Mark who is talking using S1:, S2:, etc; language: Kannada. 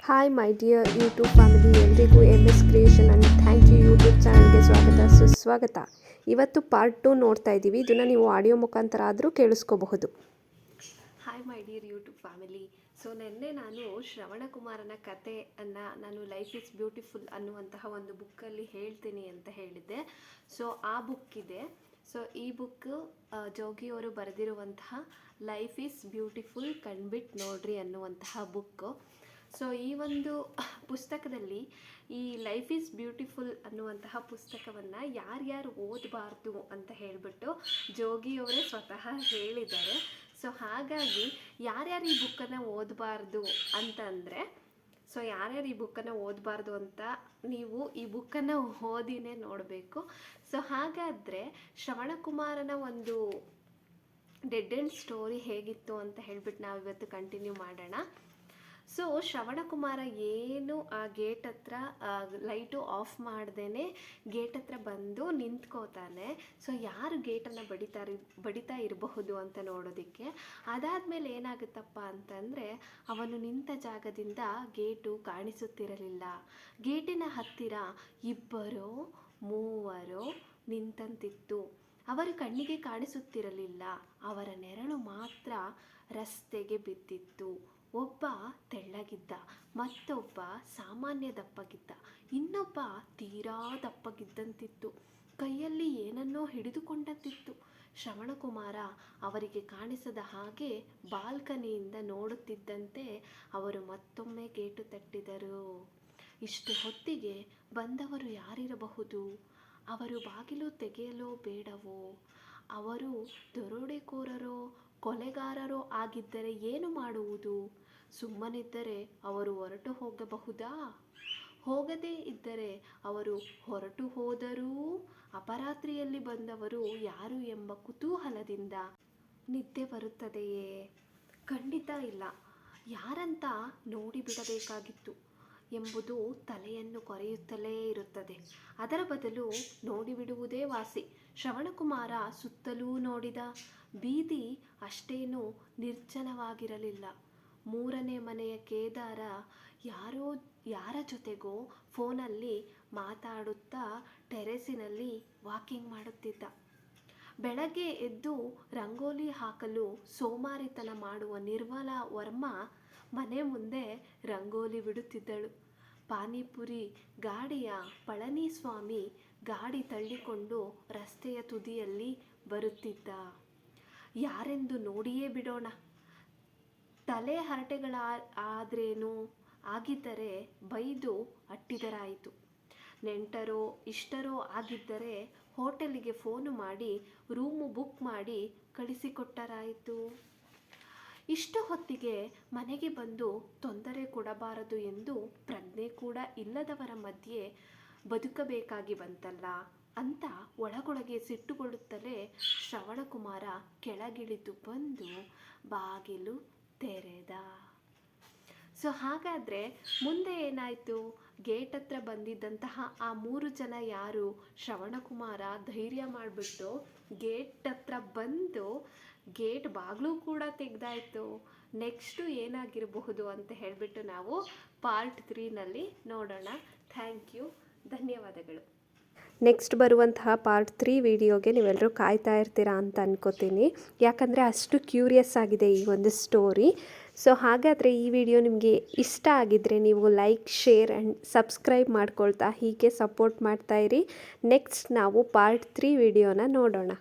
S1: Hi my dear YouTube family, ಎಲ್ರಿಗೂ MS creation and thank you YouTube ಚಾನಲ್ಗೆ ಸುಸ್ವಾಗತ. ಇವತ್ತು ಪಾರ್ಟ್ 2 ನೋಡ್ತಾ ಇದ್ದೀವಿ. ಇದನ್ನು ನೀವು ಆಡಿಯೋ ಮುಖಾಂತರ ಆದರೂ ಕೇಳಿಸ್ಕೋಬಹುದು.
S2: Hi my dear YouTube family. So ನಿನ್ನೆ ನಾನು ಶ್ರವಣಕುಮಾರನ ಕಥೆಯನ್ನು ನಾನು ಲೈಫ್ ಈಸ್ ಬ್ಯೂಟಿಫುಲ್ ಅನ್ನುವಂತಹ ಒಂದು ಬುಕ್ಕಲ್ಲಿ ಹೇಳ್ತೀನಿ ಅಂತ ಹೇಳಿದ್ದೆ. ಸೊ ಆ ಬುಕ್ ಇದೆ. ಸೊ ಈ ಬುಕ್ ಜೋಗಿಯವರು ಬರೆದಿರುವಂತಹ ಲೈಫ್ ಈಸ್ ಬ್ಯೂಟಿಫುಲ್ ಕಂಡ್ಬಿಟ್ಟು ನೋಡ್ರಿ ಅನ್ನುವಂತಹ ಬುಕ್ಕು. ಸೊ ಈ ಒಂದು ಪುಸ್ತಕದಲ್ಲಿ ಈ ಲೈಫ್ ಈಸ್ ಬ್ಯೂಟಿಫುಲ್ ಅನ್ನುವಂತಹ ಪುಸ್ತಕವನ್ನು ಯಾರ್ಯಾರು ಓದಬಾರ್ದು ಅಂತ ಹೇಳಿಬಿಟ್ಟು ಜೋಗಿಯವರೇ ಸ್ವತಃ ಹೇಳಿದ್ದಾರೆ. ಸೊ ಹಾಗಾಗಿ ಯಾರ್ಯಾರು ಈ ಬುಕ್ಕನ್ನು ಓದಬಾರ್ದು ಅಂತಂದರೆ, ಸೊ ಯಾರ್ಯಾರು ಈ ಬುಕ್ಕನ್ನು ಓದಬಾರ್ದು ಅಂತ ನೀವು ಈ ಬುಕ್ಕನ್ನು ಓದಿನೇ ನೋಡಬೇಕು. ಸೊ ಹಾಗಾದರೆ ಶ್ರವಣಕುಮಾರನ ಒಂದು ಡೆಡ್ ಎಂಡ್ ಸ್ಟೋರಿ ಹೇಗಿತ್ತು ಅಂತ ಹೇಳ್ಬಿಟ್ಟು ನಾವು ಇವತ್ತು ಕಂಟಿನ್ಯೂ ಮಾಡೋಣ. ಸೊ ಶ್ರವಣಕುಮಾರ ಏನು ಆ ಗೇಟ್ ಹತ್ರ ಲೈಟು ಆಫ್ ಮಾಡ್ದೇ ಗೇಟ್ ಹತ್ರ ಬಂದು ನಿಂತ್ಕೋತಾನೆ. ಸೊ ಯಾರು ಗೇಟನ್ನು ಬಡಿತಾ ಇರಬಹುದು ಅಂತ ನೋಡೋದಕ್ಕೆ. ಅದಾದಮೇಲೆ ಏನಾಗುತ್ತಪ್ಪ ಅಂತಂದರೆ, ಅವನು ನಿಂತ ಜಾಗದಿಂದ ಗೇಟು ಕಾಣಿಸುತ್ತಿರಲಿಲ್ಲ. ಗೇಟಿನ ಹತ್ತಿರ 2-3 ನಿಂತಂತಿತ್ತು. ಅವರ ಕಣ್ಣಿಗೆ ಕಾಣಿಸುತ್ತಿರಲಿಲ್ಲ. ಅವರ ನೆರಳು ಮಾತ್ರ ರಸ್ತೆಗೆ ಬಿದ್ದಿತ್ತು. ಒಬ್ಬ ತೆಳ್ಳಗಿದ್ದ, ಮತ್ತೊಬ್ಬ ಸಾಮಾನ್ಯ ದಪ್ಪಗಿದ್ದ, ಇನ್ನೊಬ್ಬ ತೀರಾ ದಪ್ಪಗಿದ್ದಂತಿತ್ತು. ಕೈಯಲ್ಲಿ ಏನನ್ನೋ ಹಿಡಿದುಕೊಂಡಂತಿತ್ತು. ಶ್ರವಣಕುಮಾರ ಅವರಿಗೆ ಕಾಣಿಸದ ಹಾಗೆ ಬಾಲ್ಕನಿಯಿಂದ ನೋಡುತ್ತಿದ್ದಂತೆ ಅವರು ಮತ್ತೊಮ್ಮೆ ಗೇಟು ತಟ್ಟಿದರು. ಇಷ್ಟು ಹೊತ್ತಿಗೆ ಬಂದವರು ಯಾರಿರಬಹುದು? ಅವರು ಬಾಗಿಲು ತೆಗೆಯಲೋ ಬೇಡವೋ? ಅವರು ದರೋಡೆಕೋರರೋ ಕೊಲೆಗಾರರೋ ಆಗಿದ್ದರೆ ಏನು ಮಾಡುವುದು? ಸುಮ್ಮನಿದ್ದರೆ ಅವರು ಹೊರಟು ಹೋಗಬಹುದಾ? ಹೋಗದೇ ಇದ್ದರೆ ಅವರು ಹೊರಟು ಹೋದರೂ ಅಪರಾತ್ರಿಯಲ್ಲಿ ಬಂದವರು ಯಾರು ಎಂಬ ಕುತೂಹಲದಿಂದ ನಿದ್ದೆ ಬರುತ್ತದೆಯೇ? ಖಂಡಿತ ಇಲ್ಲ. ಯಾರಂತ ನೋಡಿಬಿಡಬೇಕಾಗಿತ್ತು ಎಂಬುದು ತಲೆಯನ್ನು ಕೊರೆಯುತ್ತಲೇ ಇರುತ್ತದೆ. ಅದರ ಬದಲು ನೋಡಿಬಿಡುವುದೇ ವಾಸಿ. ಶ್ರವಣಕುಮಾರ ಸುತ್ತಲೂ ನೋಡಿದ. ಬೀದಿ ಅಷ್ಟೇನೂ ನಿರ್ಜನವಾಗಿರಲಿಲ್ಲ. 3ನೇ ಮನೆಯ ಕೇದಾರ ಯಾರ ಜೊತೆಗೋ ಫೋನಲ್ಲಿ ಮಾತಾಡುತ್ತಾ ಟೆರೆಸಿನಲ್ಲಿ ವಾಕಿಂಗ್ ಮಾಡುತ್ತಿದ್ದ. ಬೆಳಗ್ಗೆ ಎದ್ದು ರಂಗೋಲಿ ಹಾಕಲು ಸೋಮಾರಿತನ ಮಾಡುವ ನಿರ್ಮಲಾ ವರ್ಮಾ ಮನೆ ಮುಂದೆ ರಂಗೋಲಿ ಬಿಡುತ್ತಿದ್ದಳು. ಪಾನಿಪುರಿ ಗಾಡಿಯ ಪಳನಿಸ್ವಾಮಿ ಗಾಡಿ ತಳ್ಳಿಕೊಂಡು ರಸ್ತೆಯ ತುದಿಯಲ್ಲಿ ಬರುತ್ತಿದ್ದ. ಯಾರೆಂದು ನೋಡಿಯೇ ಬಿಡೋಣ. ತಲೆ ಹರಟೆಗಳಾದ್ರೇನು ಆಗಿದ್ದರೆ ಬೈದು ಅಟ್ಟಿದರಾಯಿತು. ನೆಂಟರೋ ಇಷ್ಟರೋ ಆಗಿದ್ದರೆ ಹೋಟೆಲಿಗೆ ಫೋನು ಮಾಡಿ ರೂಮು ಬುಕ್ ಮಾಡಿ ಕಳಿಸಿಕೊಟ್ಟರಾಯಿತು. ಇಷ್ಟು ಹೊತ್ತಿಗೆ ಮನೆಗೆ ಬಂದು ತೊಂದರೆ ಕೊಡಬಾರದು ಎಂದು ಪ್ರಜ್ಞೆ ಕೂಡ ಇಲ್ಲದವರ ಮಧ್ಯೆ ಬದುಕಬೇಕಾಗಿ ಬಂತಲ್ಲ ಅಂತ ಒಳಗೊಳಗೆ ಸಿಟ್ಟುಗೊಳ್ಳುತ್ತಲೇ ಶ್ರವಣಕುಮಾರ ಕೆಳಗಿಳಿದು ಬಂದು ಬಾಗಿಲು ತೆರೆದ. ಸೊ ಹಾಗಾದರೆ ಮುಂದೆ ಏನಾಯಿತು? ಗೇಟ್ ಹತ್ರ ಬಂದಿದ್ದಂತಹ ಆ 3 ಜನ ಯಾರು? ಶ್ರವಣಕುಮಾರ ಧೈರ್ಯ ಮಾಡಿಬಿಟ್ಟು ಗೇಟ್ ಹತ್ರ ಬಂದು ಗೇಟ್ ಬಾಗಿಲು ಕೂಡ ತೆಗೆದಾಯಿತು. ನೆಕ್ಸ್ಟು ಏನಾಗಿರಬಹುದು ಅಂತ ಹೇಳಿಬಿಟ್ಟು ನಾವು ಪಾರ್ಟ್ 3ನಲ್ಲಿ ನೋಡೋಣ. ಥ್ಯಾಂಕ್ ಯು, ಧನ್ಯವಾದಗಳು.
S1: ನೆಕ್ಸ್ಟ್ ಬರುವಂತಹ ಪಾರ್ಟ್ 3 ವಿಡಿಯೋಗೆ ನೀವೆಲ್ಲರೂ ಕಾಯ್ತಾ ಇರ್ತೀರಾ ಅಂತ ಅನ್ಕೋತೀನಿ. ಯಾಕಂದರೆ ಅಷ್ಟು ಕ್ಯೂರಿಯಸ್ ಆಗಿದೆ ಈ ಒಂದು ಸ್ಟೋರಿ. ಸೊ ಹಾಗಾದರೆ ಈ ವಿಡಿಯೋ ನಿಮಗೆ ಇಷ್ಟ ಆಗಿದ್ದರೆ ನೀವು ಲೈಕ್, ಶೇರ್ ಆ್ಯಂಡ್ ಸಬ್ಸ್ಕ್ರೈಬ್ ಮಾಡ್ಕೊಳ್ತಾ ಹೀಗೆ ಸಪೋರ್ಟ್ ಮಾಡ್ತಾಯಿರಿ. ನೆಕ್ಸ್ಟ್ ನಾವು ಪಾರ್ಟ್ 3 ವಿಡಿಯೋನ ನೋಡೋಣ.